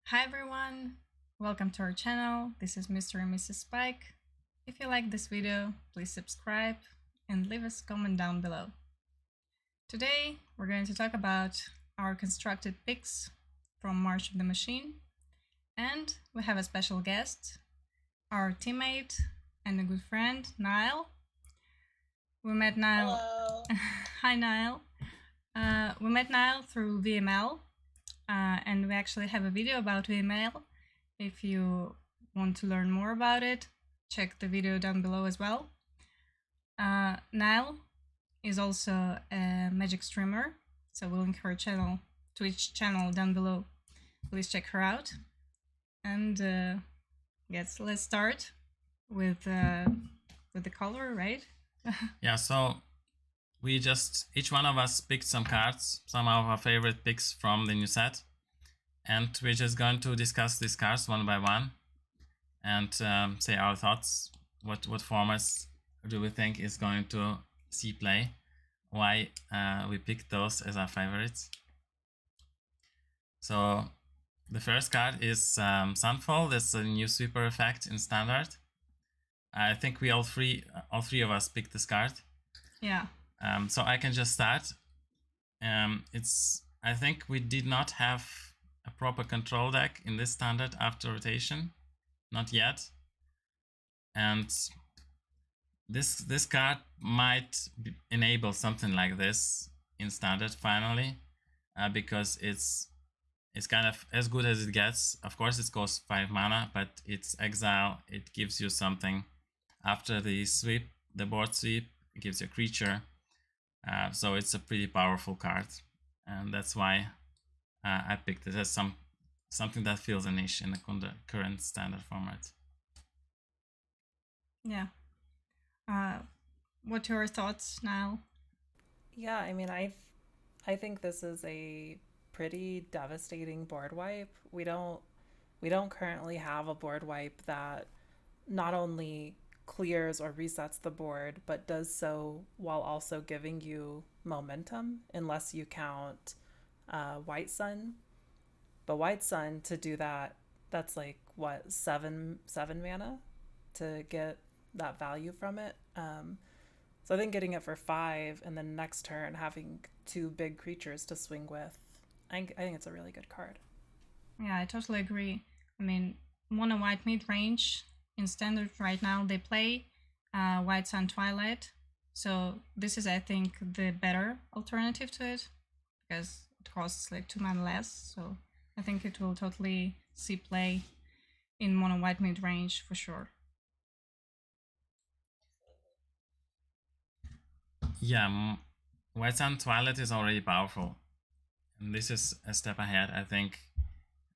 Hi everyone, welcome to our channel. This is Mr. and Mrs. Spike. If you like this video, please subscribe and leave us a comment down below. Today we're going to talk about our constructed picks from March of the Machine, and we have a special guest, our teammate and a good friend, Nile. We met Nile. Hello. Hi Nile. We met Nile through VML. And we actually have a video about VML. If you want to learn more about it, check the video down below as well. Nile is also a Magic streamer, so we'll link her channel, Twitch channel down below. Please check her out. And yes, let's start with the color, right? Yeah, so we just, each one of us picked some cards, some of our favorite picks from the new set. And we're just going to discuss these cards one by one and say our thoughts. What formats do we think is going to see play? Why we picked those as our favorites. So the first card is Sunfall. That's a new sweeper effect in Standard. I think we all three of us picked this card. Yeah. So I can just start. I think we did not have a proper control deck in this Standard after rotation, not yet. And this card might enable something like this in Standard finally, because it's kind of as good as it gets. Of course, it costs 5 mana, but it's exile. It gives you something after the sweep, the board sweep. It gives you a creature. So it's a pretty powerful card, and that's why I picked it as something that fills a niche in the current Standard format. Yeah. What are your thoughts now? Yeah, I mean, I think this is a pretty devastating board wipe. We don't currently have a board wipe that not only clears or resets the board, but does so while also giving you momentum, unless you count White Sun. But White Sun, to do that, that's like what, seven mana to get that value from it. So I think getting it for 5 and then next turn having 2 big creatures to swing with, I think it's a really good card. Yeah, I totally agree. I mean, mono white mid range in Standard right now, they play White Sun Twilight. So this is, I think, the better alternative to it, because it costs like 2 mana less. So I think it will totally see play in mono white mid range for sure. Yeah, White Sun Twilight is already powerful, and this is a step ahead, I think,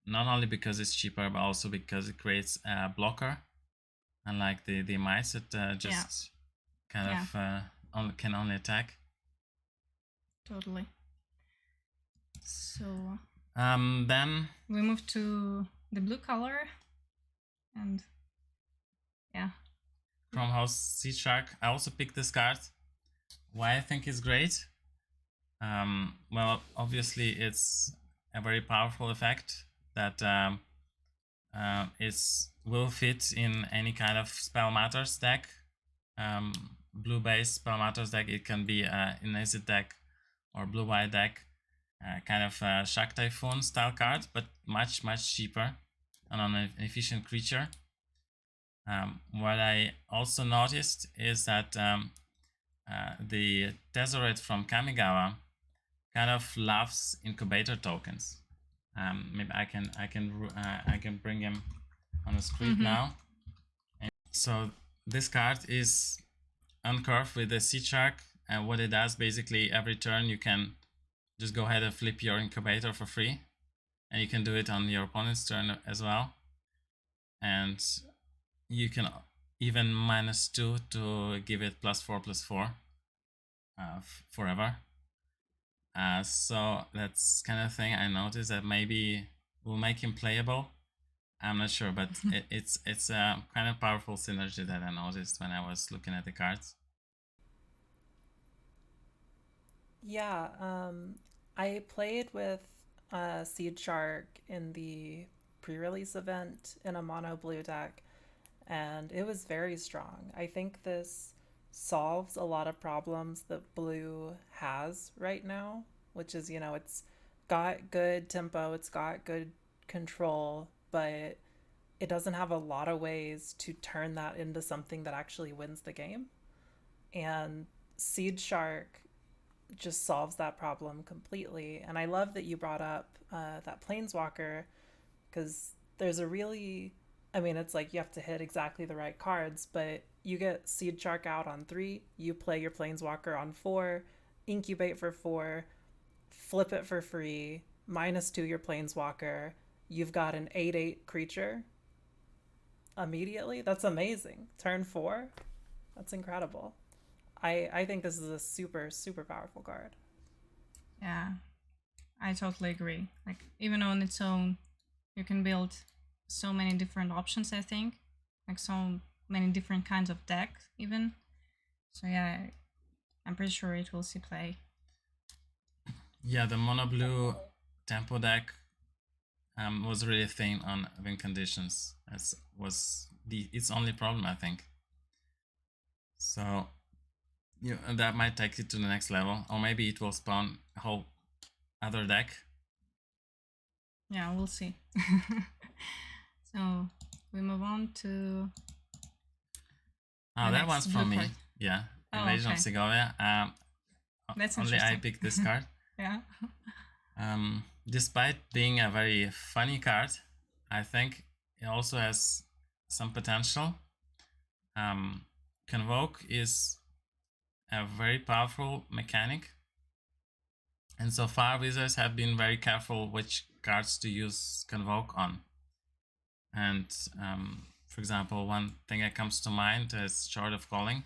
not only because it's cheaper, but also because it creates a blocker. Unlike the mice, it just can only attack. Totally. So then we move to the blue color, and yeah. From House Seedshark, I also picked this card. Why I think it's great? Well, obviously it's a very powerful effect that will fit in any kind of Spell Matters deck. Blue-based Spell Matters deck. It can be in Acid deck or blue-white deck. Kind of Shock Typhoon style card, but much cheaper and on an efficient creature. What I also noticed is that the Hazoret from Kamigawa kind of loves incubator tokens. Maybe I can bring him on the screen now. And so this card is uncurved with the Seedshark, and what it does, basically every turn you can just go ahead and flip your incubator for free, and you can do it on your opponent's turn as well. And you can even -2 to give it +4/+4 forever. So that's kind of thing I noticed that maybe will make him playable. I'm not sure, but it's a kind of powerful synergy that I noticed when I was looking at the cards. Yeah, I played with Seedshark in the pre-release event in a mono blue deck, and it was very strong. I think this solves a lot of problems that blue has right now, which is, it's got good tempo, it's got good control, but it doesn't have a lot of ways to turn that into something that actually wins the game. And Seedshark just solves that problem completely. And I love that you brought up that Planeswalker, because there's a really, it's like you have to hit exactly the right cards, but you get Seedshark out on 3, you play your Planeswalker on 4, incubate for 4, flip it for free, -2 your Planeswalker, you've got an 8/8 creature immediately. That's amazing. Turn 4, that's incredible. I think this is a super, super powerful card. Yeah, I totally agree. Like, even on its own, you can build so many different options, I think. Like, so many different kinds of decks, even. So yeah, I'm pretty sure it will see play. Yeah, the mono blue tempo deck was really thin on win conditions. That was its only problem, I think. So that might take it to the next level, or maybe it will spawn a whole other deck. Yeah, we'll see. So we move on to. That one's from me. Card. Yeah, Oh, Invasion okay. of Segovia. That's only interesting. I picked this card. Yeah. Despite being a very funny card, I think it also has some potential. Convoke is a very powerful mechanic, and so far wizards have been very careful which cards to use Convoke on. And for example, one thing that comes to mind is Shard of Calling.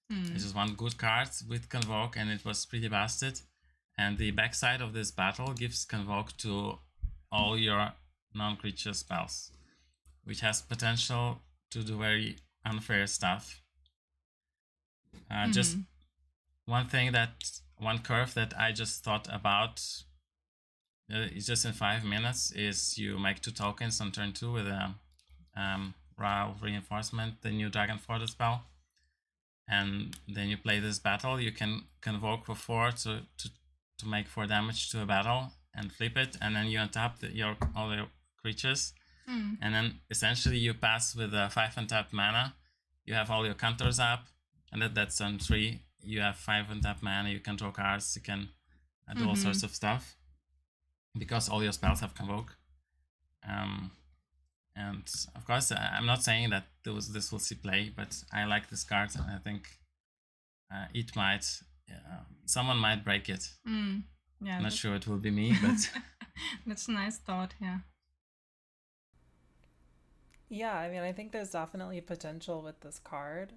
This is one good card with Convoke, and it was pretty busted. And the backside of this battle gives Convoke to all your non-creature spells, which has potential to do very unfair stuff. Just one curve that I just thought about, it's just in 5 minutes, is you make 2 tokens on turn 2 with a Ral Reinforcement, the new Dragon Fortress spell, and then you play this battle. You can Convoke for 4 to make 4 damage to a battle and flip it, and then you untap all your creatures, and then essentially you pass with a 5 untapped mana. You have all your counters up, and that's on 3. You have 5 untapped mana. You can draw cards. You can do all sorts of stuff because all your spells have Convoke. And of course, I'm not saying that this will see play, but I like this card, and I think it might. Someone might break it. Yeah. Not sure it will be me, but that's a nice thought. Yeah. Yeah, I think there's definitely potential with this card.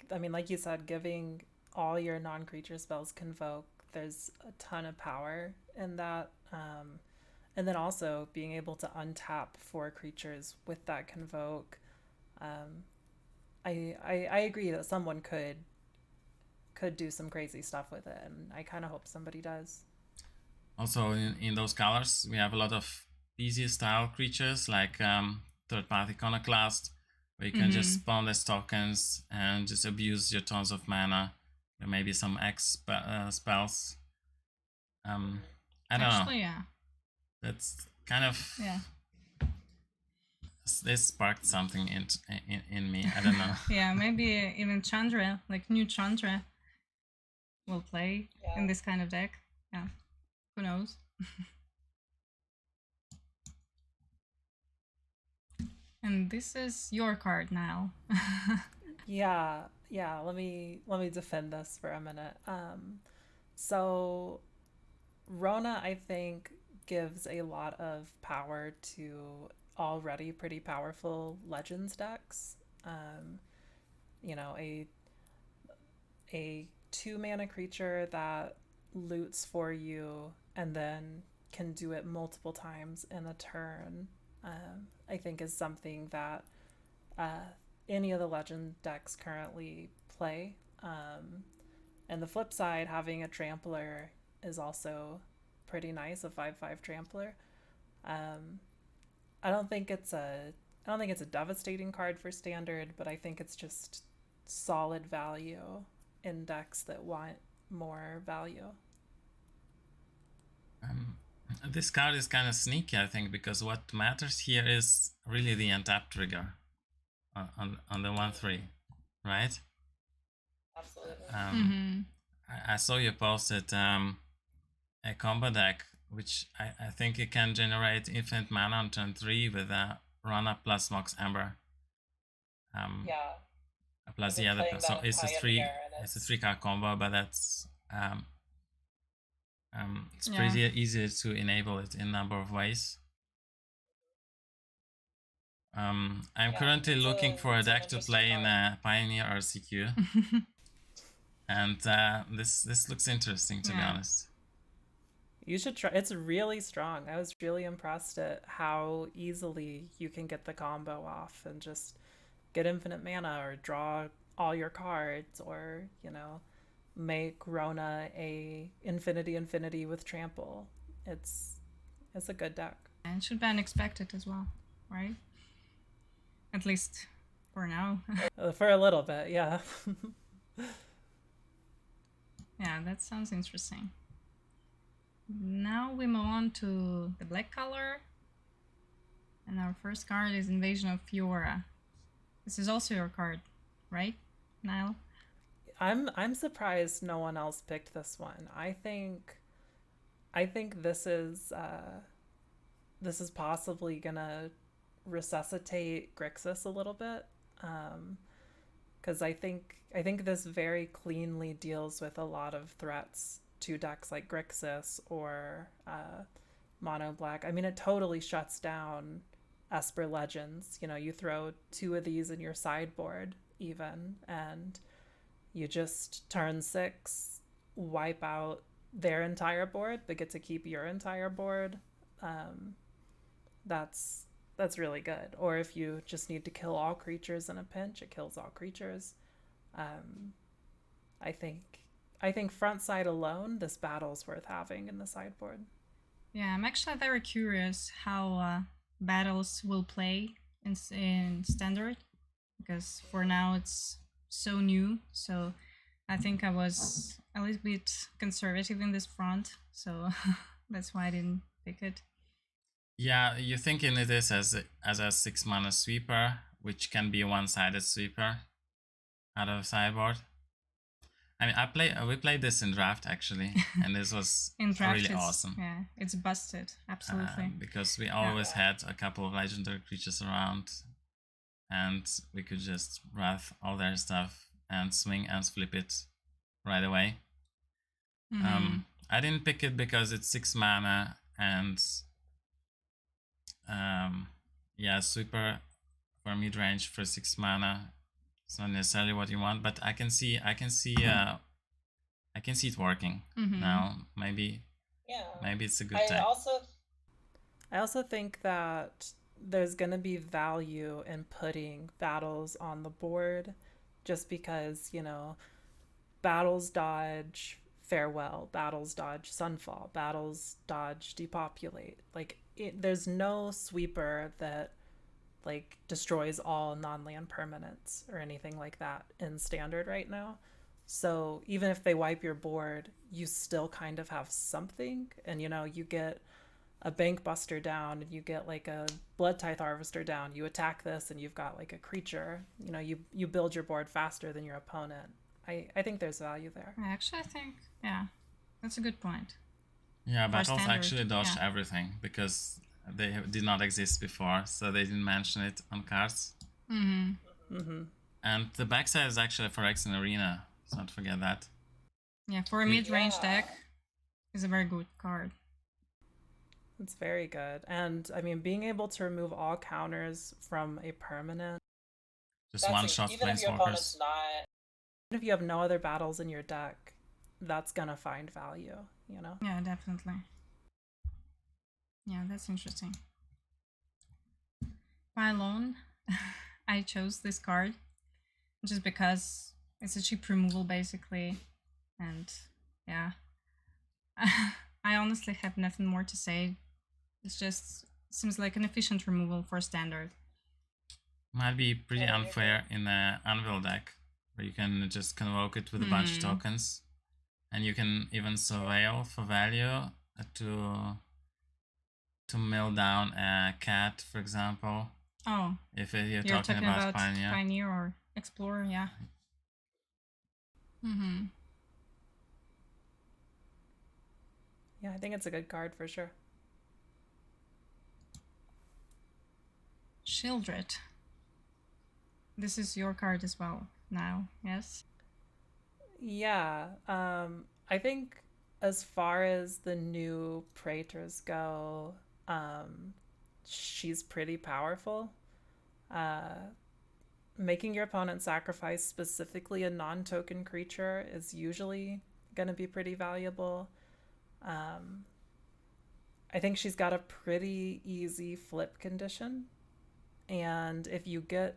Like you said, giving all your non-creature spells Convoke, there's a ton of power in that. And then also being able to untap 4 creatures with that Convoke. I agree that someone could do some crazy stuff with it, and I kind of hope somebody does. Also, in those colors, we have a lot of easy style creatures like Third Path Iconoclast, where you can just spawn these tokens and just abuse your tons of mana. There may be some X spells. I don't know. Yeah. That's kind of... Yeah. This sparked something in me. I don't know. Yeah, maybe even Chandra, like new Chandra, will play in this kind of deck. Yeah, who knows? And this is your card now. Yeah. Let me defend this for a minute. So Rona, I think, gives a lot of power to already pretty powerful Legends decks. A 2-mana creature that loots for you and then can do it multiple times in a turn, I think is something that any of the Legend decks currently play. And the flip side, having a Trampler is also pretty nice, a 5/5 Trampler. I don't think it's a devastating card for standard, but I think it's just solid value in decks that want more value. This card is kind of sneaky, I think, because what matters here is really the untap trigger on the 1/3, right? Absolutely. I saw you posted a combo deck, which I think it can generate infinite mana on turn 3 with a Rona plus Mox Ember. Yeah. Plus the other, so it's a 3-card combo, but that's it's pretty easy to enable it in a number of ways. I'm currently looking for a deck to play in a Pioneer RCQ. And this looks interesting, to be honest. You should try. It's really strong. I was really impressed at how easily you can get the combo off and just get infinite mana or draw all your cards, or, you know, make Rona a infinity with trample. It's a good deck. And it should be unexpected as well, right? At least for now. For a little bit, yeah. Yeah, that sounds interesting. Now we move on to the black color. And our first card is Invasion of Fiora. This is also your card, right, Nile? I'm surprised no one else picked this one. I think this is possibly gonna resuscitate Grixis a little bit, because I think this very cleanly deals with a lot of threats to decks like Grixis or Mono Black. I mean, it totally shuts down Esper Legends. You know, you throw 2 of these in your sideboard even, and you just turn 6, wipe out their entire board, but get to keep your entire board. That's really good. Or if you just need to kill all creatures in a pinch, it kills all creatures. I think front side alone, this battle's worth having in the sideboard. Yeah, I'm actually very curious how battles will play in standard, because for now it's so new. So I think I was a little bit conservative in this front, so that's why I didn't pick it. Yeah, you're thinking it is as a 6 mana sweeper, which can be a one-sided sweeper out of sideboard. I mean, we played this in draft actually, and this was in draft, really awesome. Yeah, it's busted, absolutely. Because we always had a couple of legendary creatures around, and we could just wrath all their stuff and swing and flip it right away. I didn't pick it because it's 6 mana and yeah, sweeper for mid range for 6 mana. It's not necessarily what you want, but I can see it working now. Maybe it's a good deck. I also think that there's gonna be value in putting battles on the board, just because, you know, battles dodge Farewell, battles dodge Sunfall, battles dodge Depopulate. Like, there's no sweeper that like destroys all non-land permanents or anything like that in standard right now. So even if they wipe your board, you still kind of have something. And, you know, you get a Bank Buster down and you get like a Blood Tithe Harvester down, you attack this and you've got like a creature. You know, you build your board faster than your opponent. I think there's value there. Actually, I think, yeah, that's a good point. Yeah, battles actually dodged everything because they did not exist before, so they didn't mention it on cards. And the backside is actually Phyrexia in Arena, so don't forget that. Yeah, for a mid-range deck, is a very good card. It's very good. And, I mean, being able to remove all counters from a permanent... Just one-shot Planeswalkers. Even if you have no other battles in your deck, that's gonna find value, you know? Yeah, definitely. Yeah, that's interesting. My alone, I chose this card just because it's a cheap removal basically, and yeah, I honestly have nothing more to say. It's just seems like an efficient removal for standard. Might be pretty unfair in a Anvil deck, where you can just convoke it with a bunch of tokens, and you can even surveil for value to mill down a cat, for example. Oh, if you're talking about Pioneer or Explorer, yeah. Yeah, I think it's a good card for sure. Sheoldred. This is your card as well now, yes? Yeah, I think as far as the new Praetors go, she's pretty powerful. Making your opponent sacrifice specifically a non-token creature is usually going to be pretty valuable. I think she's got a pretty easy flip condition, and if you get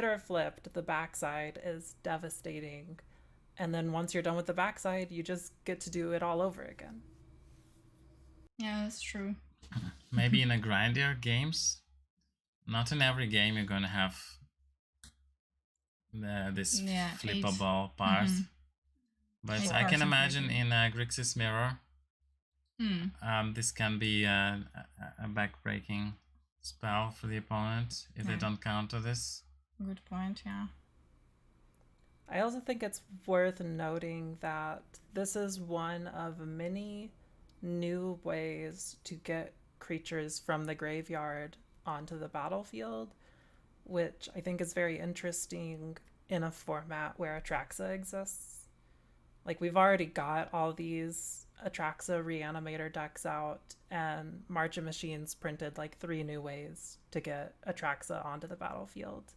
her flipped, the backside is devastating, and then once you're done with the backside, you just get to do it all over again. Yeah, that's true. Maybe in a grindier games, not in every game you're gonna have this flippable part, but I can imagine in Grixis Mirror, this can be a backbreaking spell for the opponent if they don't counter this. Good point, yeah. I also think it's worth noting that this is one of many new ways to get creatures from the graveyard onto the battlefield, which I think is very interesting in a format where Atraxa exists. Like, we've already got all these Atraxa Reanimator decks out, and March of Machines printed like 3 new ways to get Atraxa onto the battlefield.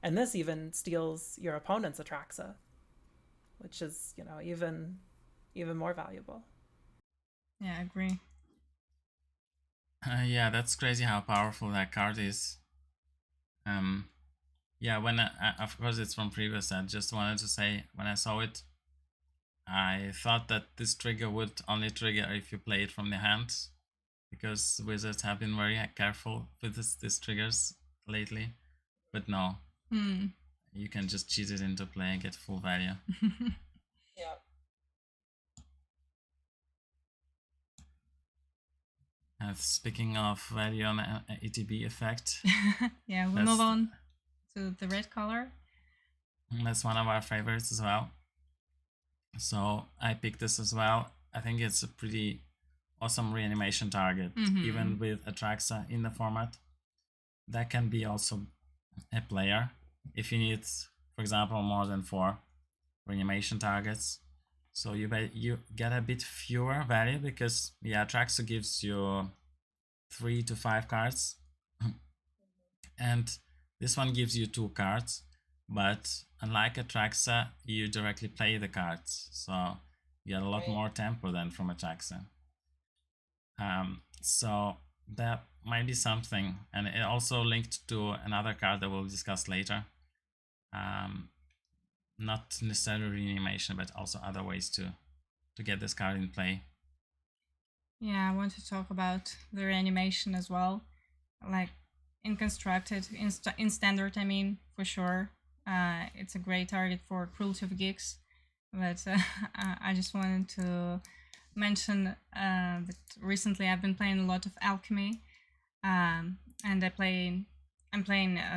And this even steals your opponent's Atraxa, which is, you know, even more valuable. Yeah, I agree. Yeah, that's crazy how powerful that card is. Yeah, when of course it's from previous. I just wanted to say, when I saw it, I thought that this trigger would only trigger if you play it from the hand, because wizards have been very careful with these triggers lately. But no, you can just cheat it into play and get full value. Yeah. Speaking of value on ETB effect, yeah, we'll move on to the red color. That's one of our favorites as well. So I picked this as well. I think it's a pretty awesome reanimation target, even with Atraxa in the format. That can be also a player if you need, for example, more than 4 reanimation targets. So you get a bit fewer value, because Atraxa gives you 3 to 5 cards, and this one gives you 2 cards. But unlike Atraxa, you directly play the cards, so you get a lot more tempo than from Atraxa. So that might be something, and it also linked to another card that we'll discuss later. Not necessarily reanimation, but also other ways to get this card in play. Yeah, I want to talk about the reanimation as well. Like, in constructed, in standard, I mean, for sure. It's a great target for Cruelty of Geeks, but I just wanted to mention that recently I've been playing a lot of Alchemy, and I'm playing Ragdas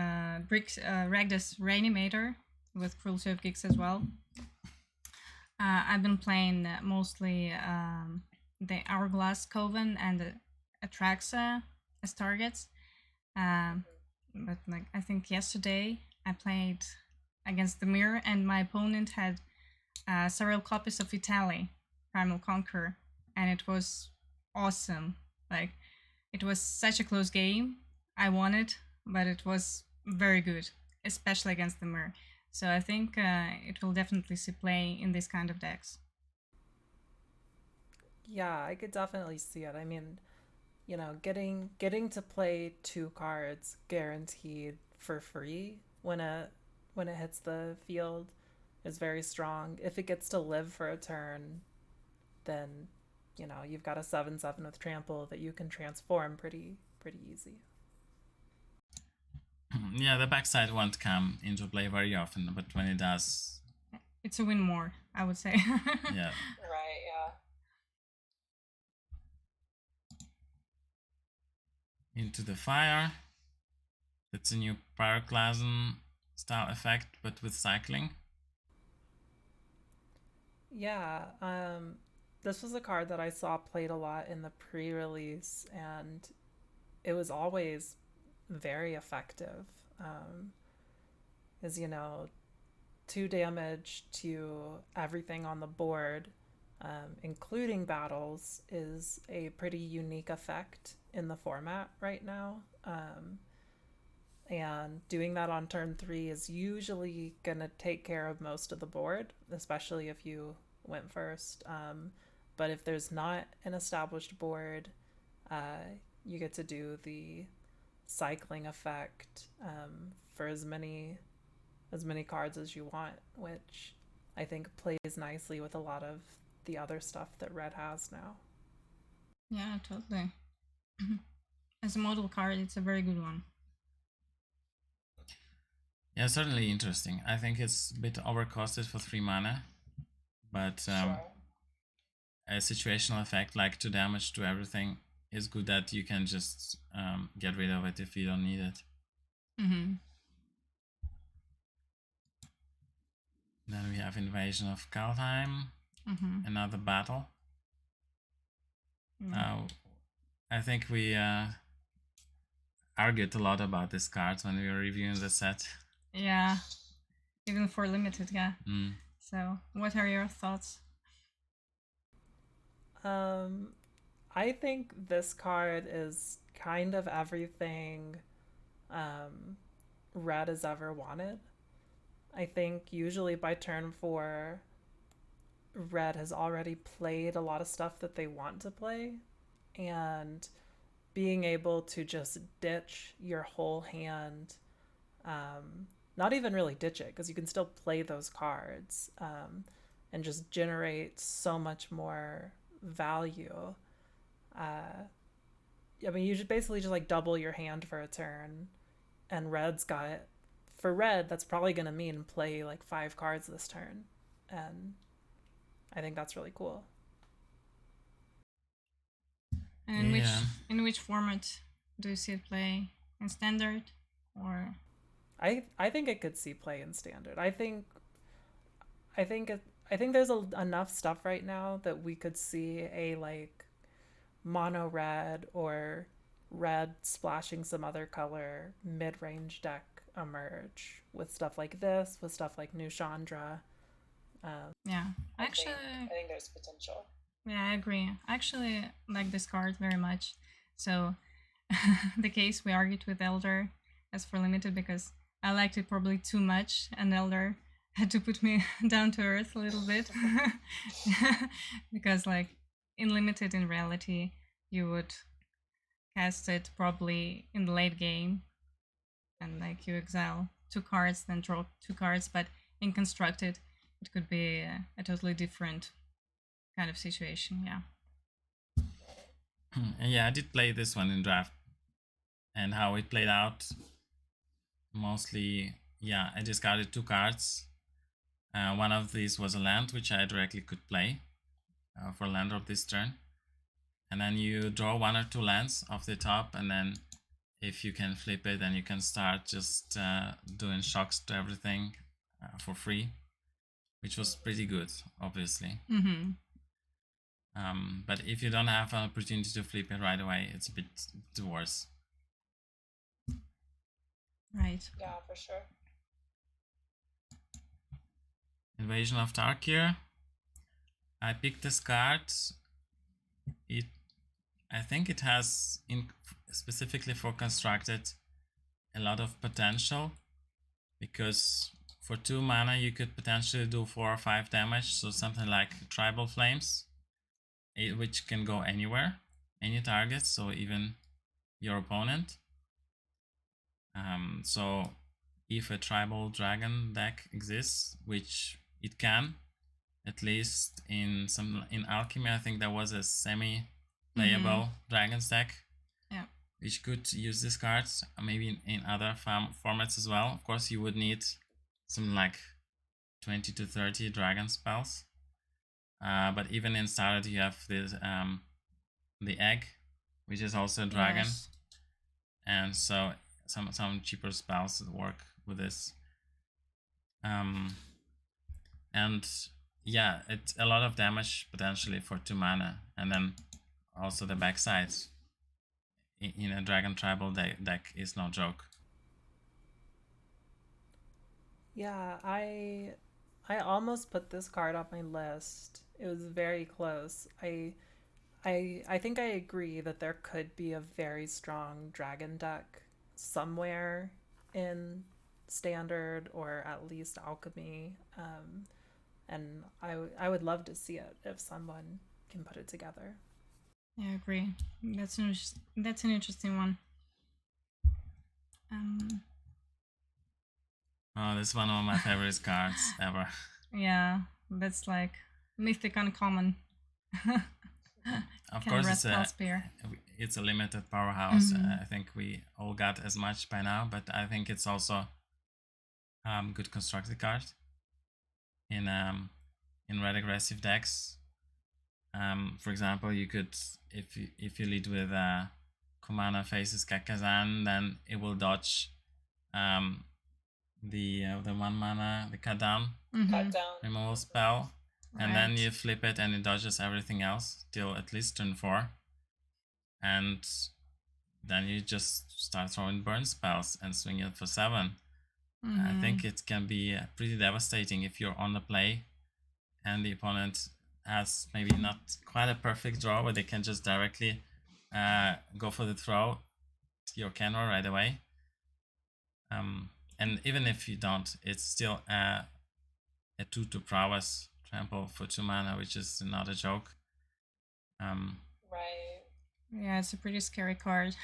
Reanimator with Cruelty of Geeks as well. I've been playing mostly the Hourglass Coven and Atraxa as targets, but like, I think yesterday I played against the Mirror, and my opponent had several copies of Etali, Primal Conqueror, and it was awesome. Like, it was such a close game. I won it, but it was very good, especially against the Mirror. So I think it will definitely see play in this kind of decks. Yeah, I could definitely see it. I mean, you know, getting to play 2 cards guaranteed for free when it hits the field is very strong. If it gets to live for a turn, then, you know, you've got a 7/7 with trample that you can transform pretty pretty easy. Yeah, the backside won't come into play very often, but when it does, it's a win more, I would say. yeah. Right, yeah. Into the fire. That's a new Pyroclasm style effect, but with cycling. Yeah, this was a card that I saw played a lot in the pre-release, and it was always very effective. Is 2 damage to everything on the board, including battles, is a pretty unique effect in the format right now. And doing that on turn 3 is usually gonna take care of most of the board, especially if you went first. But if there's not an established board, you get to do the cycling effect for as many cards as you want, which I think plays nicely with a lot of the other stuff that Red has now. Yeah, totally. As a model card, it's a very good one. Yeah, certainly interesting. I think it's a bit overcosted for 3 mana, but a situational effect like 2 damage to everything is good that you can just get rid of it if you don't need it. Mm-hmm. Then we have Invasion of Kaldheim, another battle. I think we argued a lot about this card when we were reviewing the set. Yeah, even for limited, yeah. So, what are your thoughts? I think this card is kind of everything Red has ever wanted. I think usually by turn 4, Red has already played a lot of stuff that they want to play, and being able to just ditch your whole hand, not even really ditch it, because you can still play those cards, and just generate so much more value. I mean, you should basically just like double your hand for a turn, and Red's got, for Red, that's probably going to mean play like 5 cards this turn, and I think that's really cool. And in which format do you see it play? In standard, or? I think it could see play in standard. I think there's enough stuff right now that we could see a like mono red or red splashing some other color mid-range deck emerge with stuff like this, with stuff like New Chandra. Yeah, actually, I think there's potential. Yeah, I agree. I actually like this card very much. So, the case we argued with Elder as for limited, because I liked it probably too much, and Elder had to put me down to earth a little bit. Because, like, in limited, in reality, you would cast it probably in the late game, and like you exile 2 cards, then draw 2 cards. But in constructed, it could be a totally different kind of situation. Yeah, I did play this one in draft, and how it played out, mostly, yeah, I discarded 2 cards. One of these was a land, which I directly could play for land drop this turn, and then you draw 1 or 2 lands off the top, and then if you can flip it, then you can start just doing shocks to everything for free, which was pretty good, obviously. But if you don't have an opportunity to flip it right away, it's a bit worse. Right. Yeah, for sure. Invasion of Tarkir. I picked this card. I think it has, specifically for constructed, a lot of potential, because for 2 mana you could potentially do 4 or 5 damage, so something like Tribal Flames, which can go anywhere, any target, so even your opponent. So if a tribal dragon deck exists, which it can, at least in Alchemy, I think there was a semi-playable dragons deck. Yeah. which could use these cards, maybe in other formats as well. Of course, you would need something like 20 to 30 dragon spells. But even in Starlet, you have this the egg, which is also a dragon. Yes. And so some cheaper spells that work with this. And yeah, it's a lot of damage potentially for 2 mana, and then also the backside in a dragon tribal deck is no joke. Yeah, I almost put this card on my list. It was very close. I think I agree that there could be a very strong dragon deck somewhere in Standard or at least Alchemy. And I would love to see it if someone can put it together. Yeah, I agree. That's an interesting one. Oh, this is one of my favorite cards ever. Yeah, that's like mythic uncommon. Of course, Spellspear. it's a limited powerhouse. I think we all got as much by now, but I think it's also good constructed card in red aggressive decks. For example, you could, if you lead with Kumana faces Kakazan, then it will dodge the 1 mana, the cut down removal spell, and then you flip it and it dodges everything else till at least turn 4, and then you just start throwing burn spells and swing it for 7. I think it can be pretty devastating if you're on the play and the opponent has maybe not quite a perfect draw where they can just directly go for the throw to your Khenra right away. And even if you don't, it's still a 2 prowess trample for 2 mana, which is not a joke. Right. Yeah, it's a pretty scary card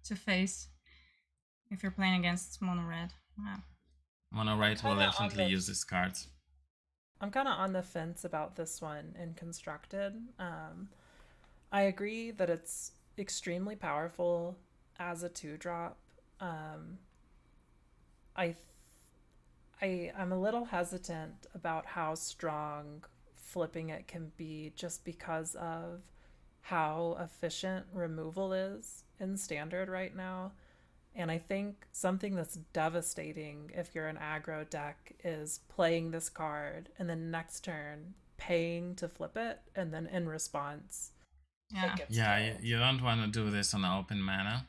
to face if you're playing against mono red. Wow. Mono red will definitely use this card. I'm kind of on the fence about this one in Constructed. I agree that it's extremely powerful as a 2-drop. I'm a little hesitant about how strong flipping it can be just because of how efficient removal is in Standard right now. And I think something that's devastating if you're an aggro deck is playing this card and then next turn paying to flip it, and then in response you don't want to do this on open mana.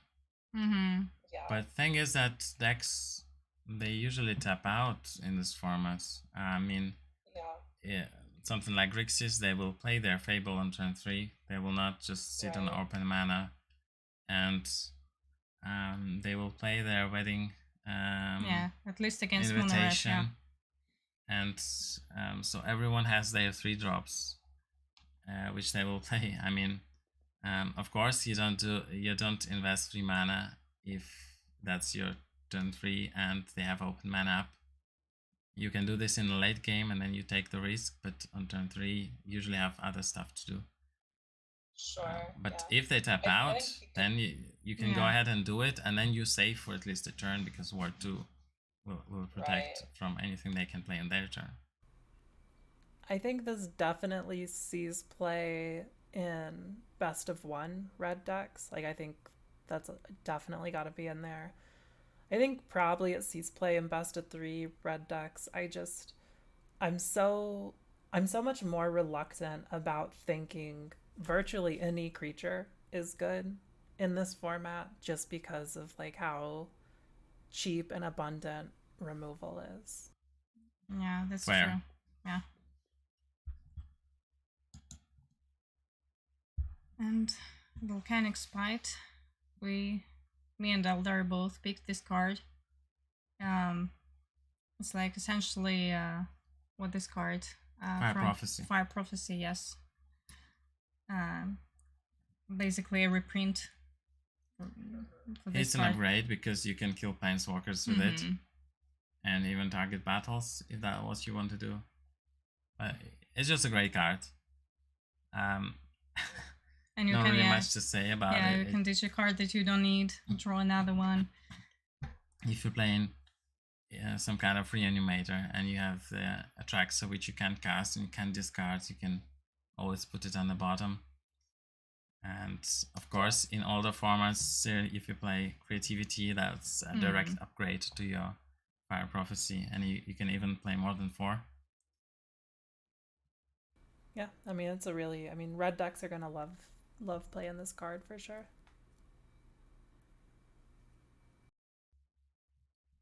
But thing is that decks, they usually tap out in this format. I mean, something like Grixis, they will play their Fable on turn 3. They will not just sit on open mana, and they will play their Wedding at least against Invitation. mono red, And so everyone has their 3 drops, which they will play. I mean, of course, you don't invest 3 mana if that's your turn 3 and they have open mana up. You can do this in the late game and then you take the risk, but on turn 3 you usually have other stuff to do. But if they tap out, then you can go ahead and do it, and then you save for at least a turn, because Ward 2 will protect from anything they can play on their turn. I think this definitely sees play in best of 1 red decks. Like, I think that's definitely got to be in there. I think probably it sees play in best of 3 red decks. I'm so much more reluctant about thinking virtually any creature is good in this format, just because of like how cheap and abundant removal is. Yeah, that's Fair. true. Yeah. And Volcanic Spite, me and Eldar both picked this card. It's like essentially what this card Fire Prophecy. Fire Prophecy, yes. Basically a reprint for this It's an card. upgrade because you can kill Planeswalkers with it, and even target battles if that's what you want to do. But it's just a great card. And you Not can really much to say about yeah, it. you can ditch a card that you don't need, draw another one. If you're playing some kind of reanimator and you have a Traxxas which you can't cast and you can't discard, you can always put it on the bottom. And of course, in older formats, if you play Creativity, that's a direct upgrade to your Fire Prophecy, and you can even play more than 4. Yeah, I mean, it's a really, I mean, red decks are gonna love playing this card for sure.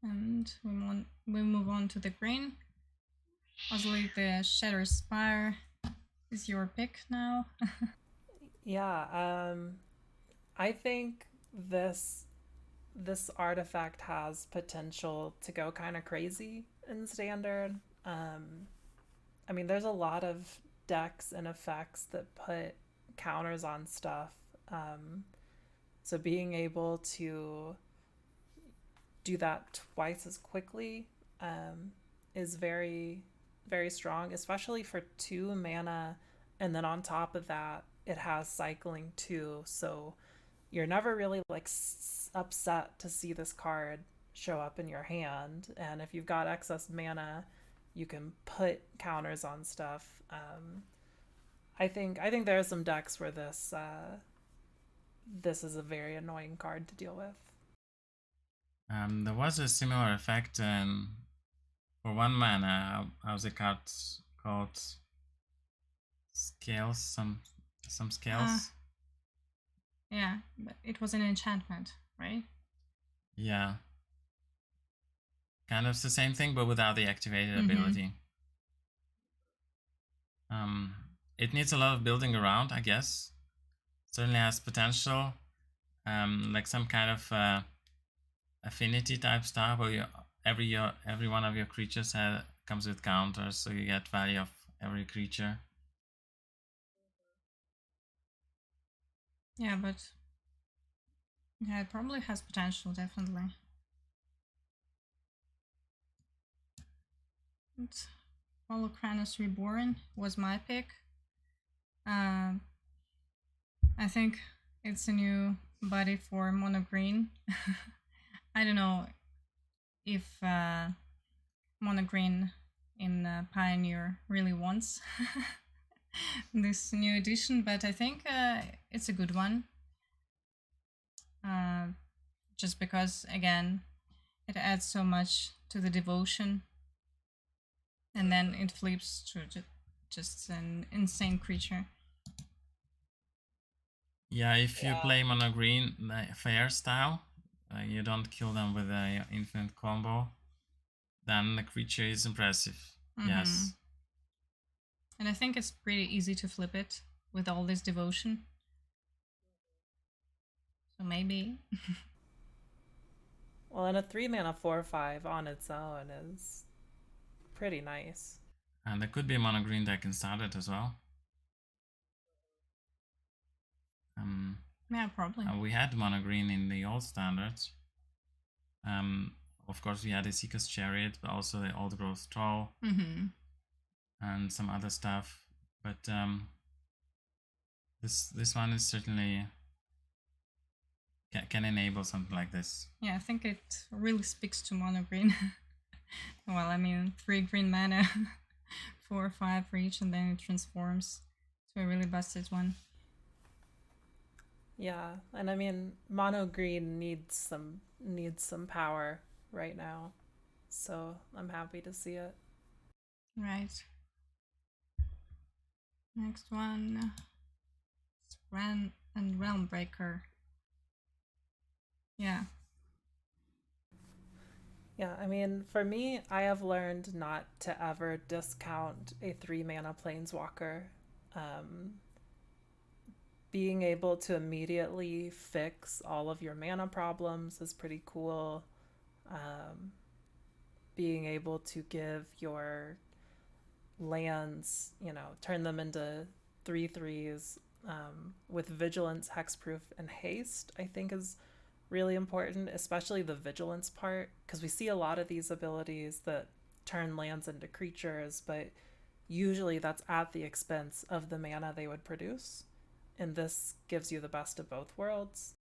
And we move on to the green. Ozolith, the Shatter Spire is your pick now. Yeah, I think this artifact has potential to go kind of crazy in Standard. I mean, there's a lot of decks and effects that put counters on stuff. So being able to do that twice as quickly is very, very strong, especially for 2 mana. And then on top of that, it has cycling too. So you're never really like upset to see this card show up in your hand. And if you've got excess mana, you can put counters on stuff. I think there are some decks where this is a very annoying card to deal with. There was a similar effect for 1 mana. How's it called? Scales, some scales. Yeah, but it was an enchantment, right? Yeah. Kind of the same thing, but without the activated ability. It needs a lot of building around, I guess. Certainly has potential. Like some kind of affinity type stuff, where every one of your creatures comes with counters, so you get value of every creature. Yeah, but yeah, it probably has potential, definitely. Polukranos Reborn was my pick. I think it's a new body for mono green. I don't know if mono green in Pioneer really wants this new edition, but I think it's a good one. Just because, again, it adds so much to the devotion, and then it flips to just an insane creature. Yeah, if you play mono green fair style, you don't kill them with a infinite combo, then the creature is impressive. Yes. And I think it's pretty easy to flip it with all this devotion. So maybe. Well, and a 3 mana 4/5 on its own is pretty nice. And there could be a mono green deck in Standard as well. Yeah, probably. We had mono green in the old Standards. Of course, we had a Seeker's Chariot, but also the Old Growth Troll and some other stuff. But this one is certainly can enable something like this. Yeah, I think it really speaks to mono green. Well, I mean, 3 green mana, 4 or 5 for each, and then it transforms to a really busted one. Yeah, and I mean, mono green needs some power right now, so I'm happy to see it. Right. Next one is Wrenn and Realmbreaker. Yeah. Yeah, I mean, for me, I have learned not to ever discount a 3 mana planeswalker. Being able to immediately fix all of your mana problems is pretty cool. Being able to give your lands, turn them into 3/3s with Vigilance, Hexproof, and Haste, I think is really important, especially the Vigilance part, because we see a lot of these abilities that turn lands into creatures, but usually that's at the expense of the mana they would produce. and this gives you the best of both worlds.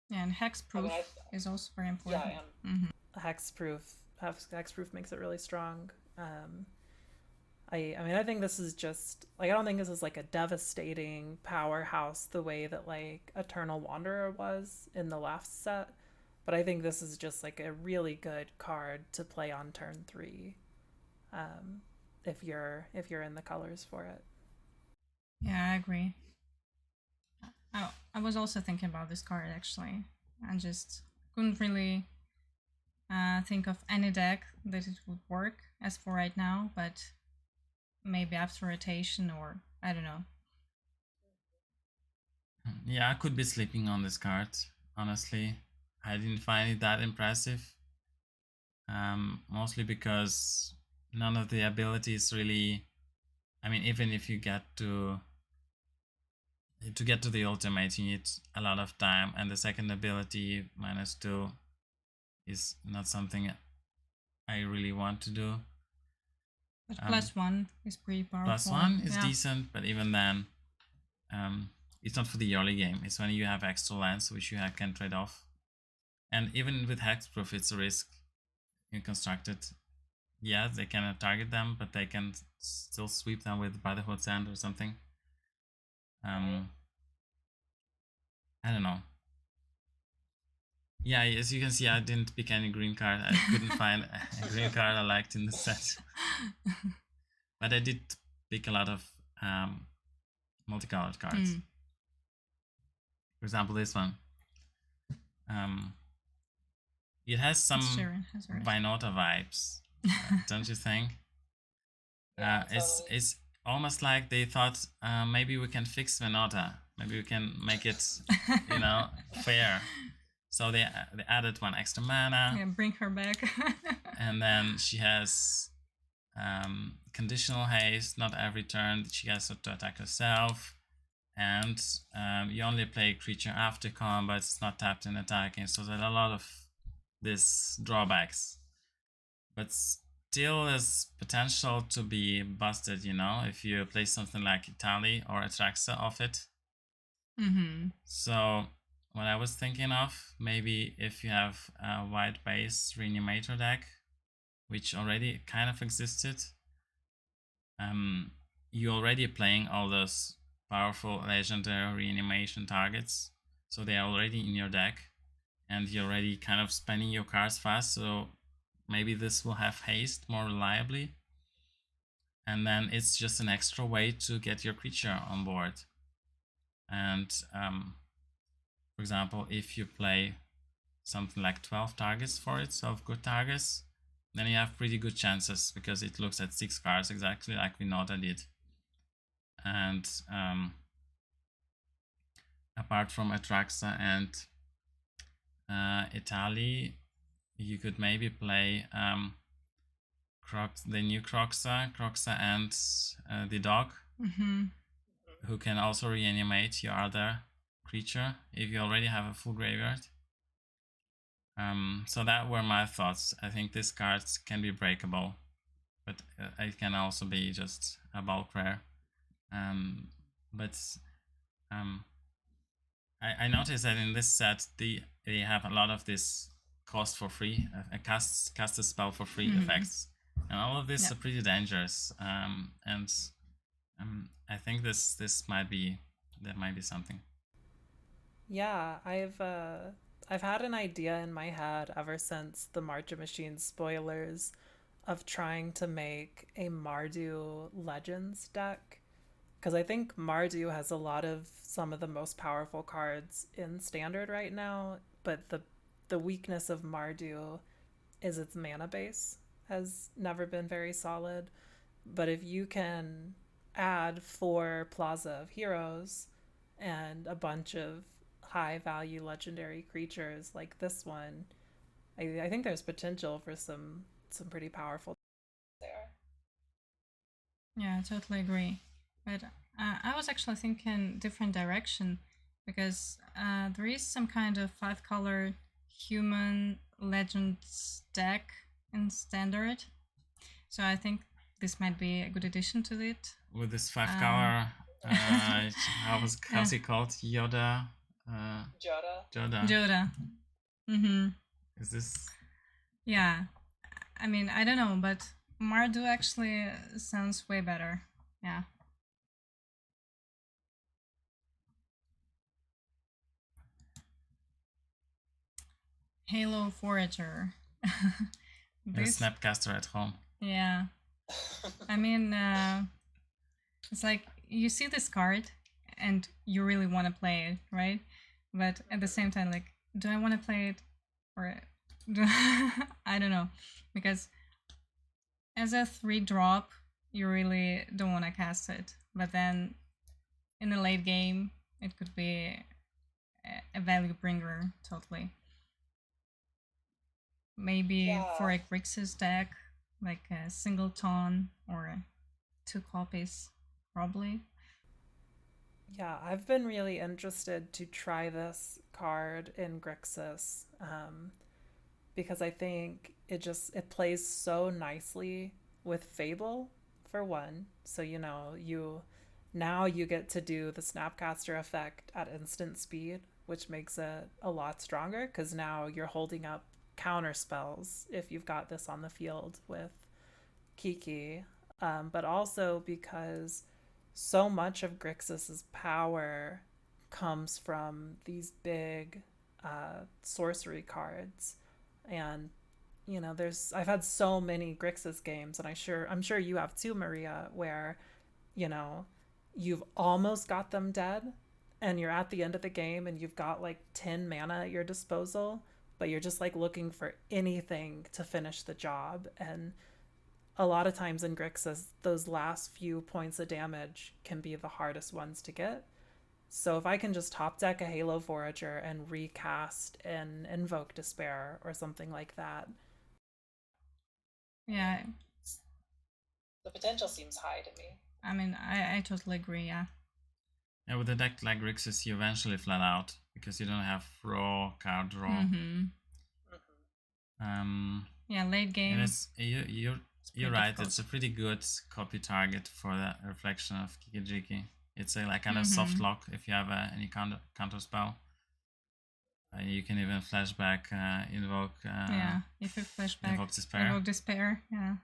Yeah, and hexproof is also very important. Yeah, and hexproof makes it really strong. I mean, I think this is just like, I don't think this is like a devastating powerhouse the way that like Eternal Wanderer was in the last set, but I think this is just like a really good card to play on turn 3, if you're in the colors for it. Yeah, I agree. I was also thinking about this card actually. I just couldn't really think of any deck that it would work as for right now, but maybe after rotation, or I don't know. Yeah, I could be sleeping on this card, honestly. I didn't find it that impressive. Mostly because none of the abilities really, I mean, even if you get to get to the ultimate, you need a lot of time, and the second ability, -2, is not something I really want to do. But +1 is pretty powerful. +1 is decent, but even then, it's not for the early game. It's when you have extra lands, which you can trade off. And even with hexproof, it's a risk. You construct it. Yeah, they cannot target them, but they can still sweep them with Brotherhood Sand or something. I don't know. Yeah, as you can see, I didn't pick any green card. I couldn't find a green card I liked in the set. But I did pick a lot of multicolored cards. For example, this one. It has some Vinota vibes, don't you think? Yeah, totally. It's almost like they thought, maybe we can fix Vinota. Maybe we can make it, fair. So they added 1 extra mana. Yeah, bring her back. And then she has conditional haste. Not every turn she has to attack herself. And you only play creature after combat. It's not tapped and attacking. So there's a lot of these drawbacks. But still there's potential to be busted, if you play something like Etali or Atraxa off it. So what I was thinking of, maybe if you have a white base Reanimator deck, which already kind of existed, you're already playing all those powerful legendary reanimation targets, so they are already in your deck, and you're already kind of spending your cards fast, so maybe this will have haste more reliably, and then it's just an extra way to get your creature on board. And for example, if you play something like 12 targets for it, 12 good targets, then you have pretty good chances, because it looks at 6 cards exactly like Vinota did. And apart from Atraxa and Etali, you could maybe play the new Croxa and the dog, who can also reanimate your other creature if you already have a full graveyard. So that were my thoughts. I think this card can be breakable, but it can also be just a bulk rare. I noticed that in this set they have a lot of this cost for free, cast a spell for free effects, and all of this are pretty dangerous. I think this might be something. Yeah, I've had an idea in my head ever since the March of Machines spoilers of trying to make a Mardu Legends deck, because I think Mardu has a lot of some of the most powerful cards in Standard right now, but the weakness of Mardu is its mana base has never been very solid. But if you can add 4 Plaza of Heroes and a bunch of high value legendary creatures like this one, I think there's potential for some pretty powerful there. Yeah, I totally agree. But I was actually thinking different direction, because there is some kind of 5-color human legends deck in Standard, so I think this might be a good addition to it. With this 5-color How's he called? Yoda? Joda. Joda. Mm-hmm. Is this? Yeah. I mean, I don't know, but Mardu actually sounds way better. Yeah. Halo Forager. The Snapcaster at home. Yeah. I mean, it's like you see this card and you really want to play it, right? But at the same time, like, do I want to play it or do I don't know, because as a 3-drop, you really don't want to cast it. But then in the late game, it could be a value bringer, totally. Maybe for a Grixis deck, like a singleton or 2 copies, probably. Yeah, I've been really interested to try this card in Grixis because I think it plays so nicely with Fable, for one. So, you know, you get to do the Snapcaster effect at instant speed, which makes it a lot stronger because now you're holding up counter spells if you've got this on the field with Kiki. But also because so much of Grixis's power comes from these big sorcery cards, and you know, I've had so many Grixis games, and I'm sure you have too, Maria, where you know you've almost got them dead, and you're at the end of the game, and you've got like 10 mana at your disposal, but you're just like looking for anything to finish the job. And a lot of times in Grixis, those last few points of damage can be the hardest ones to get. So if I can just top deck a Halo Forager and recast an Invoke Despair or something like that. Yeah. The potential seems high to me. I mean, I totally agree, yeah. Yeah, with a deck like Grixis, you eventually flat out because you don't have raw card draw. Mm-hmm. Yeah, late game. And you're right. Difficult. It's a pretty good copy target for the reflection of Kikijiki. It's a like kind of soft lock if you have any counter spell. You can even flashback invoke. Yeah, if you flashback invoke despair. Yeah.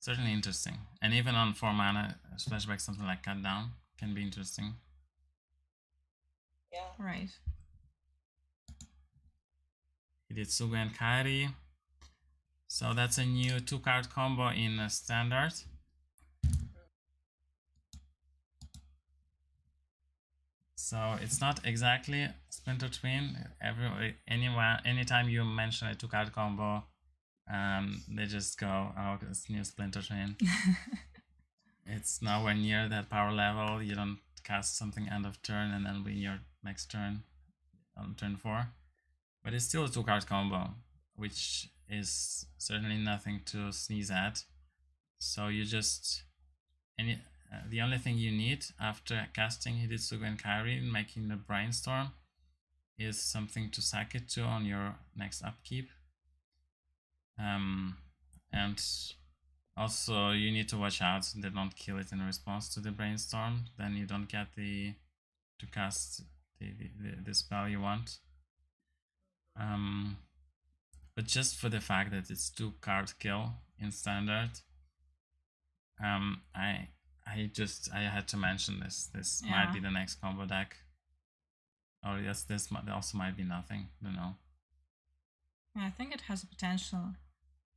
Certainly interesting, and even on 4 mana, flashback something like Cut Down can be interesting. Yeah. Right. Hidetsugu and Kairi. So that's a new 2-card combo in Standard. So it's not exactly Splinter Twin. Anytime you mention a 2-card combo, they just go, oh, it's new Splinter Twin. It's nowhere near that power level. You don't cast something end of turn and then win your next turn on turn 4. But it's still a 2-card combo, which is certainly nothing to sneeze at. So you just the only thing you need after casting Hidetsugu and Kairi and making the Brainstorm is something to sack it to on your next upkeep. And also you need to watch out so they don't kill it in response to the Brainstorm. Then you don't get to cast the spell you want. But just for the fact that it's 2-card kill in Standard, I had to mention this. This might be the next combo deck. Or yes, this also might be nothing. I don't know. Yeah, I think it has potential,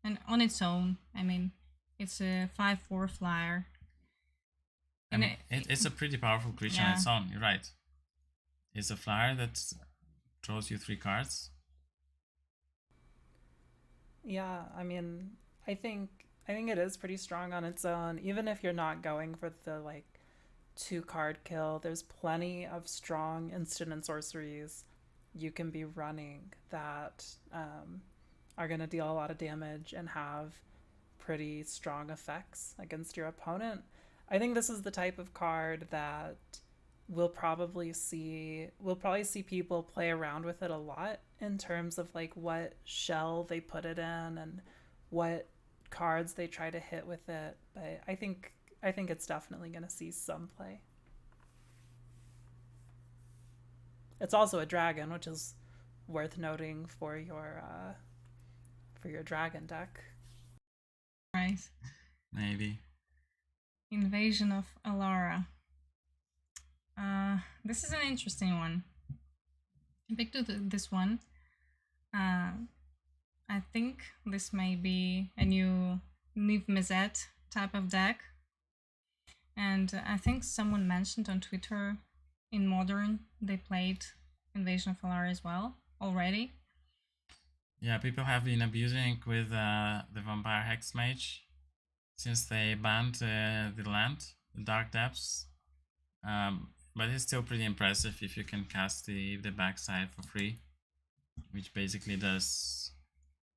and on its own, I mean, it's a 5/4 flyer. And it's a pretty powerful creature on its own. You're right. It's a flyer that draws you 3 cards. Yeah, I mean, I think it is pretty strong on its own. Even if you're not going for the like 2-card kill, there's plenty of strong instant and sorceries you can be running that are going to deal a lot of damage and have pretty strong effects against your opponent. I think this is the type of card that we'll probably see people play around with it a lot in terms of like what shell they put it in and what cards they try to hit with it. But I think I think it's definitely going to see some play. It's also a dragon, which is worth noting for your dragon deck. Right. Maybe. Invasion of Alara. This is an interesting one. I picked this one. I think this may be a new Niv Mizzet type of deck. And I think someone mentioned on Twitter in Modern they played Invasion of Alara as well already. Yeah, people have been abusing with the Vampire Hex Mage since they banned the land, the Dark Depths. But it's still pretty impressive if you can cast the backside for free, which basically does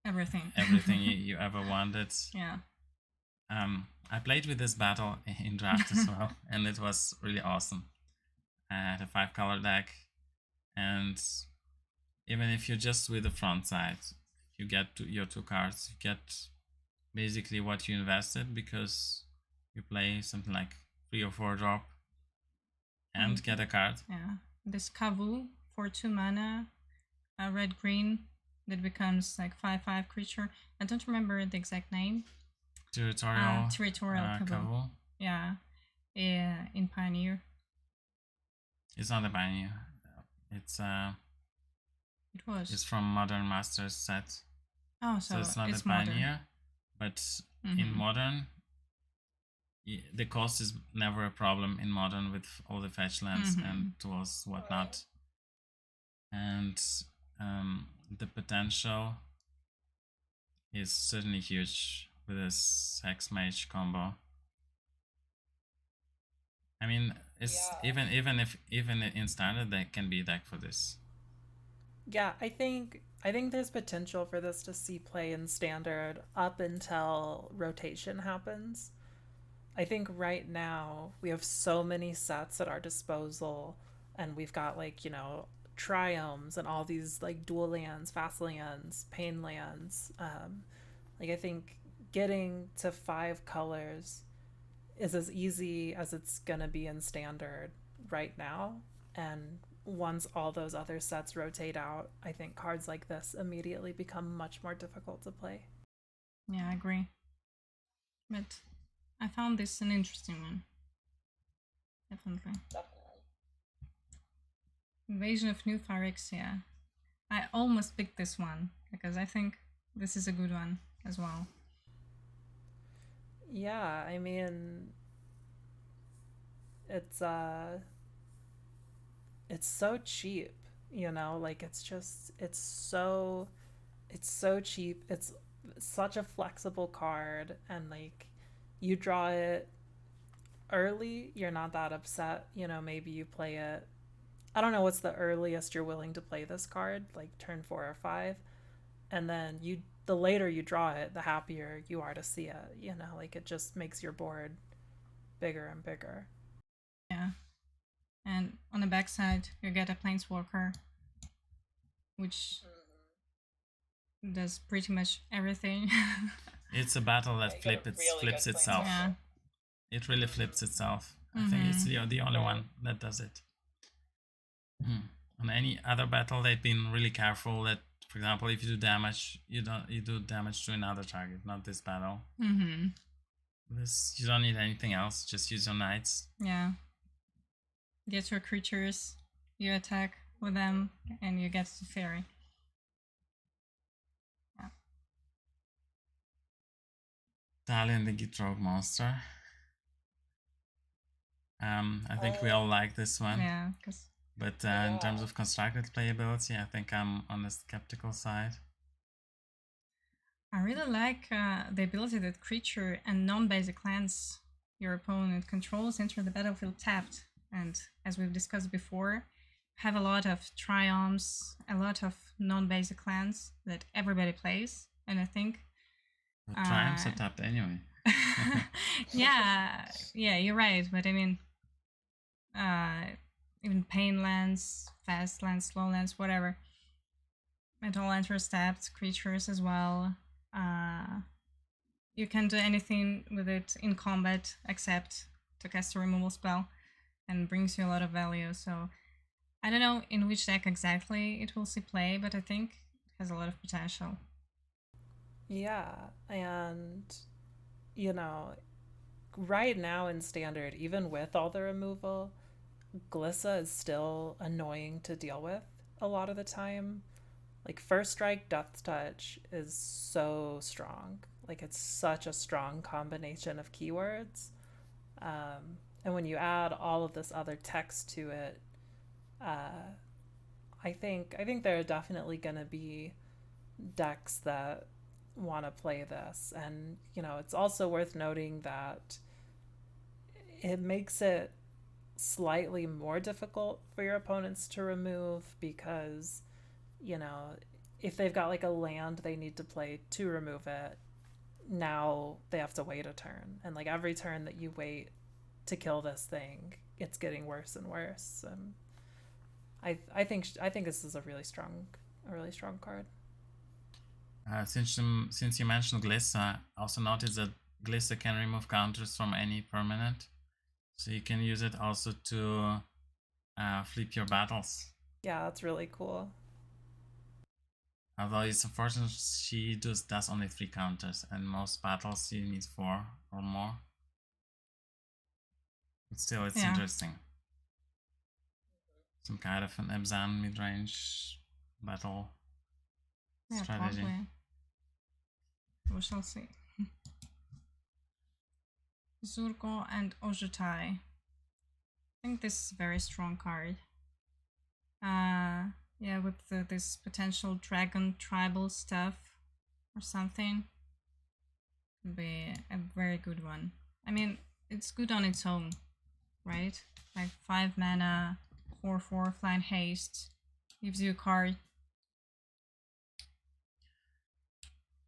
everything you ever wanted. Yeah. I played with this battle in draft as well, and it was really awesome. I had a 5-color deck, and even if you're just with the front side, you get your 2 cards. You get basically what you invested because you play something like 3 or 4 drop and get a card. Yeah, this Kavu for 2 mana, red green, that becomes like 5/5 creature. I don't remember the exact name. Territorial Kavu. Yeah, in Pioneer. It's not a Pioneer. It's It was. It's from Modern Masters set. Oh, so it's not a Pioneer, but in Modern, the cost is never a problem in Modern with all the fetch lands and tools, whatnot. And the potential is certainly huge with this Hex Mage combo. I mean, it's even in standard, there can be a deck for this. Yeah, I think there's potential for this to see play in standard up until rotation happens. I think right now we have so many sets at our disposal, and we've got like, you know, triomes and all these like dual lands, fast lands, pain lands. Like I think getting to 5 colors is as easy as it's gonna be in standard right now, and once all those other sets rotate out, I think cards like this immediately become much more difficult to play. Yeah, I agree. But I found this an interesting one. Definitely. Invasion of New Phyrexia. I almost picked this one because I think this is a good one as well. Yeah, I mean, it's so cheap, you know, like it's so cheap. It's such a flexible card, and like you draw it early, you're not that upset, you know, maybe you play it, I don't know what's the earliest you're willing to play this card, like turn 4 or 5, and then the later you draw it, the happier you are to see it, you know, like it just makes your board bigger and bigger. Yeah. And on the backside, you get a Planeswalker, which does pretty much everything. It's a battle that flips itself. Yeah. It really flips itself. I think it's the only one that does it. On any other battle, they've been really careful that, for example, if you do damage, you do damage to another target, not this battle. This, you don't need anything else, just use your knights. Yeah. Get your creatures, you attack with them, and you get the fairy. Yeah. Thalia and the Gitrog monster. I think we all like this one. Yeah, but in terms of constructed playability, I think I'm on the skeptical side. I really like the ability that creature and non-basic lands your opponent controls enter the battlefield tapped. And as we've discussed before, have a lot of triomes, a lot of non-basic lands that everybody plays. And I think the triomes are tapped anyway. yeah, you're right. But I mean, even pain lands, fast lands, slow lands, whatever. It all enters tapped, creatures as well. you can do anything with it in combat except to cast a removal spell, and brings you a lot of value. So I don't know in which deck exactly it will see play, but I think it has a lot of potential. Yeah, and you know, right now in standard, even with all the removal, Glissa is still annoying to deal with a lot of the time. Like First Strike, Death Touch is so strong. Like it's such a strong combination of keywords. And when you add all of this other text to it, I think there are definitely going to be decks that want to play this. And you know, it's also worth noting that it makes it slightly more difficult for your opponents to remove because, you know, if they've got like a land they need to play to remove it, now they have to wait a turn, and like every turn that you wait to kill this thing, it's getting worse and worse. I think this is a really strong card. Since you mentioned Glissa, also notice that Glissa can remove counters from any permanent, so you can use it also to flip your battles. Yeah, that's really cool. Although it's unfortunate she does only 3 counters, and most battles you need 4 or more. But still, it's interesting. Some kind of an Ebzan mid-range battle strategy. Probably. We shall see. Zurgo and Ojutai. I think this is a very strong card. Yeah, with this potential dragon tribal stuff or something. Could be a very good one. I mean, it's good on its own, right? Like 5 mana, 4/4 flying haste, gives you a card.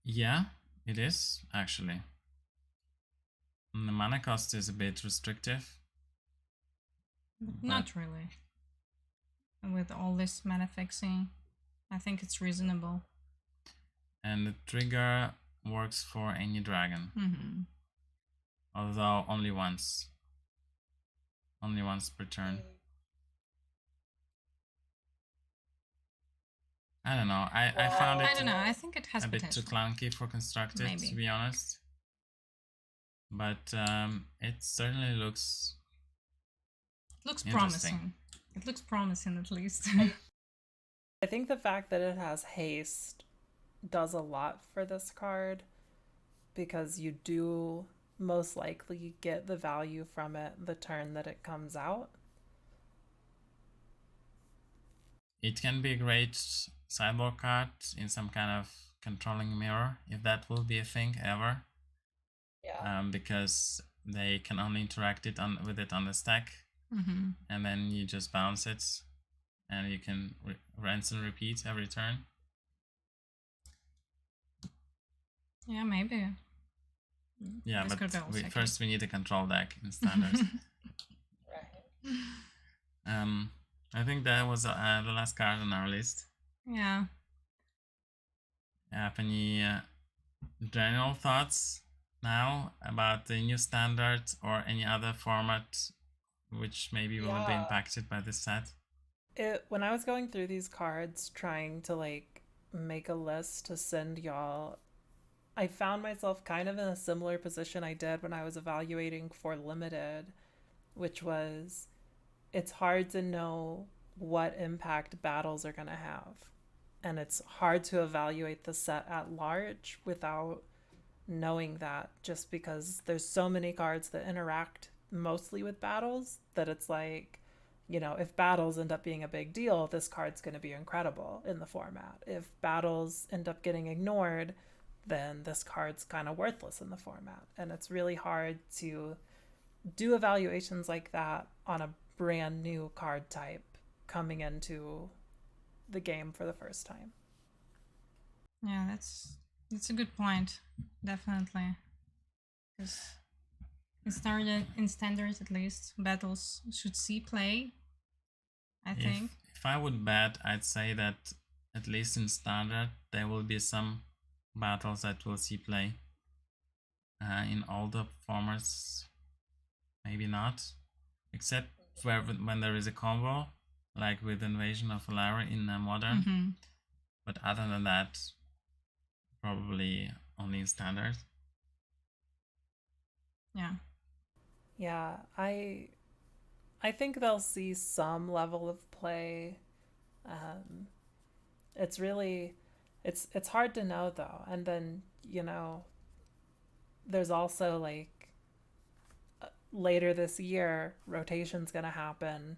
Yeah, it is actually. The mana cost is a bit restrictive. Not really. And with all this mana fixing, I think it's reasonable. And the trigger works for any dragon. Mm-hmm. Although only once. Only once per turn. I don't know. I found it. I don't know. I think it has a potential. bit too clunky for constructed, Maybe. to be honest. But it certainly looks. It looks promising. It looks promising, at least. I think the fact that it has haste does a lot for this card, because you do most likely get the value from it the turn that it comes out. It can be a great sideboard card in some kind of controlling mirror, if that will be a thing ever. Yeah. Because they can only interact with it on the stack, and then you just bounce it, and you can rinse and repeat every turn. Yeah, maybe. Yeah, this but first we need a control deck in standard. Right. I think that was the last card on our list. Yeah. Have any general thoughts now about the new standard or any other format which maybe will be impacted by this set? When I was going through these cards trying to like make a list to send y'all, I found myself kind of in a similar position I did when I was evaluating for limited, which was it's hard to know what impact battles are going to have. And it's hard to evaluate the set at large without knowing that, just because there's so many cards that interact mostly with battles that it's like, you know, if battles end up being a big deal, this card's going to be incredible in the format. If battles end up getting ignored, then this card's kind of worthless in the format. And it's really hard to do evaluations like that on a brand new card type coming into the game for the first time. Yeah, that's a good point. Definitely. Because in standards at least, battles should see play, I think. If I would bet, I'd say that at least in standard there will be some battles that will see play. In older formats, maybe not, except when there is a combo, like with Invasion of Alara in Modern. But other than that, probably only in Standard. Yeah, I think they'll see some level of play. It's really, it's hard to know though. And then, you know, there's also like later this year, rotation's gonna happen,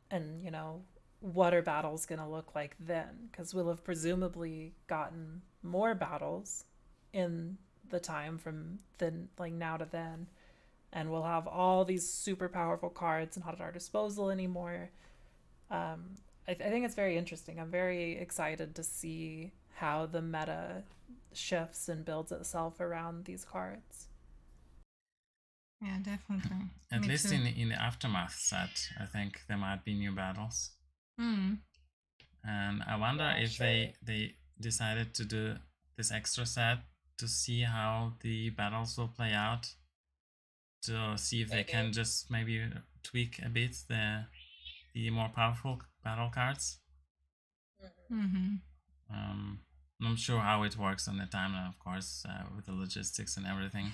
and you know, what are battles gonna look like then? Because we'll have presumably gotten more battles in the time from then, like now to then, and we'll have all these super powerful cards not at our disposal anymore. I think it's very interesting. I'm very excited to see how the meta shifts and builds itself around these cards. Yeah, definitely. At Me least too. in the Aftermath set, I think there might be new battles. And I wonder if they decided to do this extra set to see how the battles will play out, to see if they can just maybe tweak a bit the more powerful battle cards. I'm not sure how it works on the timeline, of course, with the logistics and everything.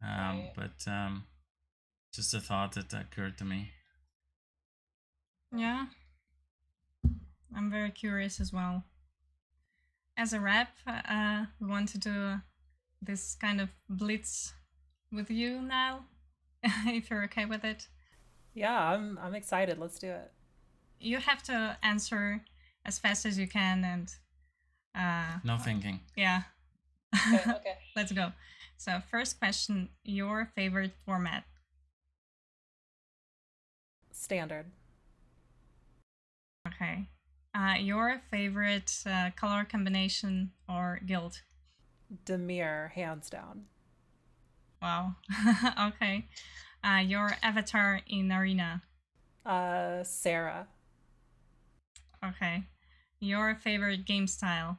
But just a thought that occurred to me. Yeah, I'm very curious as well. As a rep, we want to do this kind of blitz with you, Nile, if you're okay with it. Yeah, I'm excited. Let's do it. You have to answer as fast as you can, and No thinking. yeah. Okay. Let's go. So first question, your favorite format? Standard. Okay. Your favorite color combination or guild? Demir, hands down. Wow. Okay. Your avatar in arena? Sarah. Okay. Your favorite game style?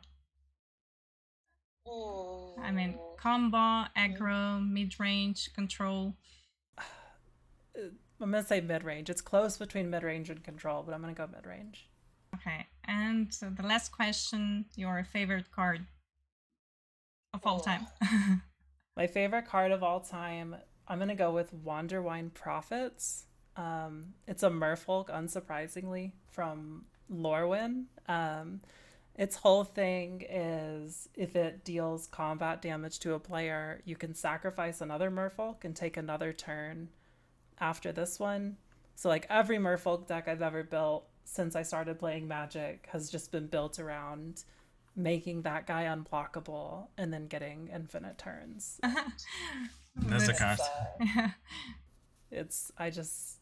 I mean, combo, aggro, mid-range, control. I'm gonna say mid-range. It's close between mid-range and control, but I'm gonna go mid-range. Okay. And the last question, your favorite card of all time? My favorite card of all time, I'm gonna go with Wanderwine Prophets. It's a merfolk, unsurprisingly, from Lorwyn. Its whole thing is if it deals combat damage to a player, you can sacrifice another merfolk and take another turn after this one. So like every merfolk deck I've ever built since I started playing Magic has just been built around making that guy unblockable and then getting infinite turns. That's a card. I just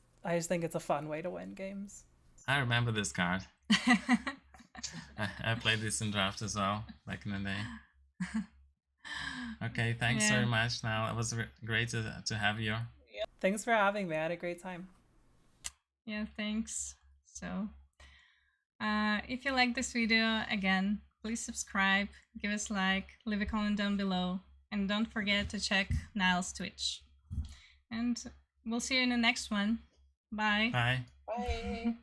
think it's a fun way to win games. I remember this card. I played this in draft as well back in the day. Okay, thanks very much. Now it was great to have you. Thanks for having me. I had a great time. Yeah, thanks. So, if you like this video, again, please subscribe, give us a like, leave a comment down below, and don't forget to check Nile's Twitch. And we'll see you in the next one. Bye. Bye. Bye.